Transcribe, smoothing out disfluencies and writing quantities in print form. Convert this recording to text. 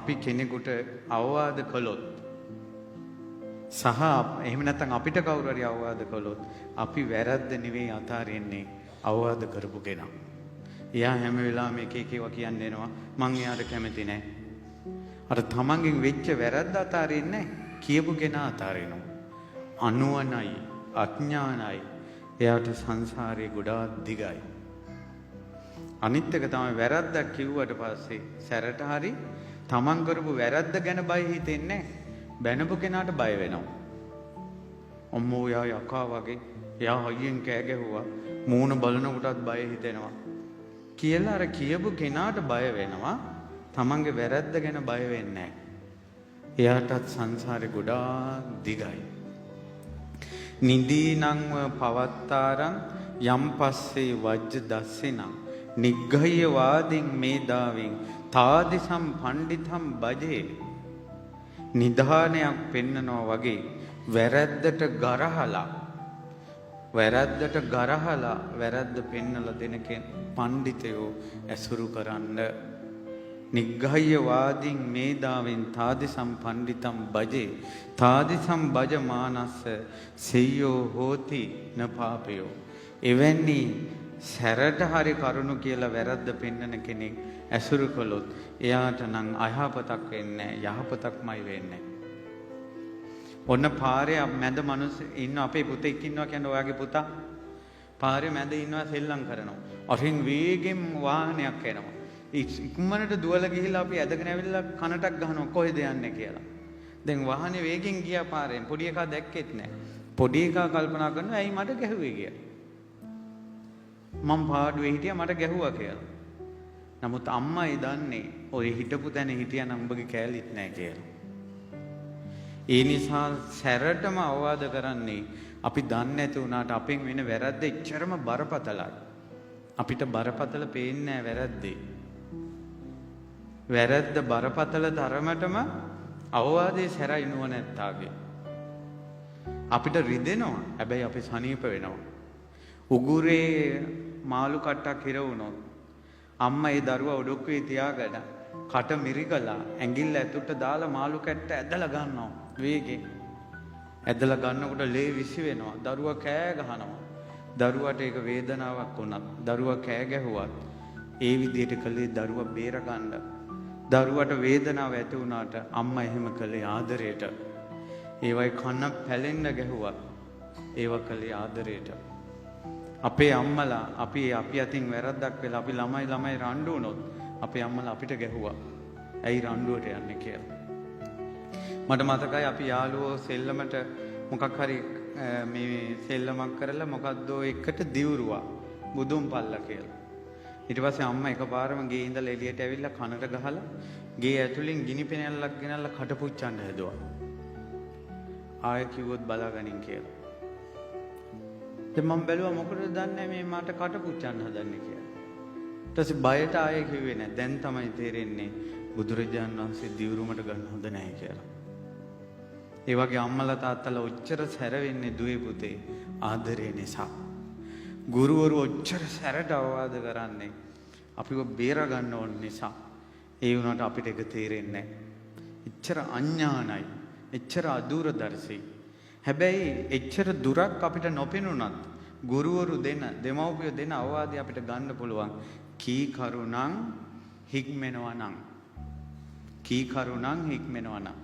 අපි කෙනෙකුට අවවාද කළොත් සහ එහෙම නැත්නම් අපිට කවුරු හරි අවවාද කළොත් අපි වැරද්ද නෙවෙයි අතාරින්නේ අවවාද කරපු කෙනා. එයා හැම වෙලාවෙම එක ඒවා කියන්න එනවා මං එයාට කැමති නැහැ. අර තමන්ගෙන් වෙච්ච වැරද්ද අතාරින්නේ කියපු කෙනා අතාරිනවා. අනුවණයි අඥානයි එයාට සංසාරේ ගොඩාක් දිගයි. අනිත් එක තමයි වැරද්දක් කිව්වට පස්සේ සැරට හරි තමන් කරපු වැරද්ද ගැන බය හිතෙන්නේ බැනපු කෙනාට බය වෙනවා. අම්මෝ යා යකා වගේ එයා හයියෙන් කෑ ගැහුවා මූණ බලනකොටත් බය හිතෙනවා කියලා අර කියපු කෙනාට බය වෙනවා. තමන්ගේ වැරද්ද ගැන බය වෙන්නේ නැහැ. එයාටත් සංසාරේ ගොඩාක් දිගයි. නිදීනංව පවත්තාරං යම් පස්සේ වජ්ජ දස්සෙනං නිග්ගහ්‍ය වාදින් මේදාවින් තාදිසම් පණ්ඩිතම් බජේ. නිධානයක් පෙන්නනවා වගේ වැරද්දට ගරහලා වැරද්ද පෙන්නලා දෙන පණ්ඩිතයෝ ඇසුරු කරන්න. නිග්ගහ්‍ය වාදින් මේදාවෙන් තාදිසම් පණ්ඩිතම් බජේ තාදිසම් බජ මානස්ස සෙය්‍යෝ හෝති න පාපයෝ. එවැනි සැරට හරි කරුණු කියලා වැරද්ද පෙන්නන කෙනෙක් ඇසුරු කළොත් එයාට නම් අයහපතක් වෙන්නේ යහපතක්මයි වෙන්නේ. ඔන්න පාරේ මැද මිනිස්සු ඉන්න අපේ පුතෙක් ඉන්නවා කියන්නේ ඔයාගේ පුතා පාරේ මැද ඉන්නවා සෙල්ලම් කරනවා. අරින් වේගෙන් වාහනයක් එනවා. ඉක්මනට දුවලා ගිහිල්ලා අපි ඇදගෙන ඇවිල්ලා කනටක් ගහනවා කොහෙද යන්නේ කියලා. දැන් වාහනේ වේගෙන් ගියා පාරෙන් පොඩි එකා දැක්කෙත් නැහැ. පොඩි එකා කල්පනා කරනවා ඇයි මට ගැහුවේ කියලා. මම පාඩුවේ හිටියා මට ගැහුවා කියලා. නමුත් අම්මයි දන්නේ ඔය හිටපු තැන හිටියා නම් උඹගේ කෑලිත් නැහැ කියලා. ඒ නිසා සැරටම අවවාද කරන්නේ අපි දන්නේ නැති වුණාට අපෙන් වෙන වැරද්ද එච්චරම බරපතලයි. අපිට බරපතල පේන්නේ නැහැ වැරද්දේ. වැරද්ද බරපතල ධර්මතම අවවාදයේ සැරයි නුවණැත්තාගේ. අපිට රිදෙනවා හැබැයි අපි සනීප වෙනවා. උගුරේ මාළු කට්ටක් හිර වුණොත් අම්මා ඒ දරුවා ඔඩොක්කුවේ තියාගෙන කට මිරිකලා ඇඟිල්ල ඇතුළට දාලා මාළු කැට්ට ඇදලා ගන්නවා වේගෙන්. ඇදලා ගන්නකොට ලේ විසි වෙනවා. දරුවා කෑ ගහනවා. දරුවාට ඒක වේදනාවක් වුණත් දරුවා කෑ ගැහුවත් ඒ විදිහට කළේ දරුවා බේර ගන්න. දරුවට වේදනාව ඇති වුණාට අම්මා එහෙම කළේ ආදරයට. ඒවයි කන පැලෙන්න ගැහුවත් ඒව කළේ ආදරයට. අපේ අම්මලා අපි අතින් වැරද්දක් වෙලා අපි ළමයි රණ්ඩු වුණොත් අපේ අම්මලා අපිට ගැහුවා. ඇයි රණ්ඩුවට යන්නේ කියලා. මට මතකයි අපි යාළුවෝ සෙල්ලමට මොකක් හරි මේ සෙල්ලමක් කරලා මොකද්ද එකට දිවුරුවා බුදුන් පල්ලා කියලා. ඊට පස්සේ අම්මා එකපාරම ගේ ඉඳලා එළියට ඇවිල්ලා කනට ගහලා ගේ ඇතුලෙන් ගිනි පෙනල්ලක් ගෙනල්ලා කට පුච්චන්න හැදුවා. ආයෙ කිව්වොත් බලාගනින් කියලා. දැන් මම බැලුවා මොකටද දන්නේ මේ මට කට පුච්චන්න හදන්නේ කියලා. ඊට පස්සේ බයට ආයෙ කිව්වේ නැහැ. දැන් තමයි තේරෙන්නේ බුදුරජාණන් වහන්සේ දිවුරුමට ගන්න හොඳ නැහැ කියලා. ඒ වගේ අම්මලා තාත්තලා ඔච්චර සැර වෙන්නේ දුවේ පුතේ ආදරය නිසා. ගුරුවරු ඔච්චර සැරට අවවාද කරන්නේ අපිව බේර ගන්න ඕන නිසා. ඒ වුණාට අපිට ඒක තේරෙන්නේ නැහැ. එච්චර අඥානයි, එච්චර අදූරදර්ශී. හැබැයි එච්චර දුරක් අපිට නොපෙනුනත් ගුරුවරු දෙන, දෙමව්පියෝ දෙන අවවාදය අපිට ගන්න පුළුවන්. කී කරුණං හික්මෙනවා නම්. කී කරුණං හික්මෙනවා නම්.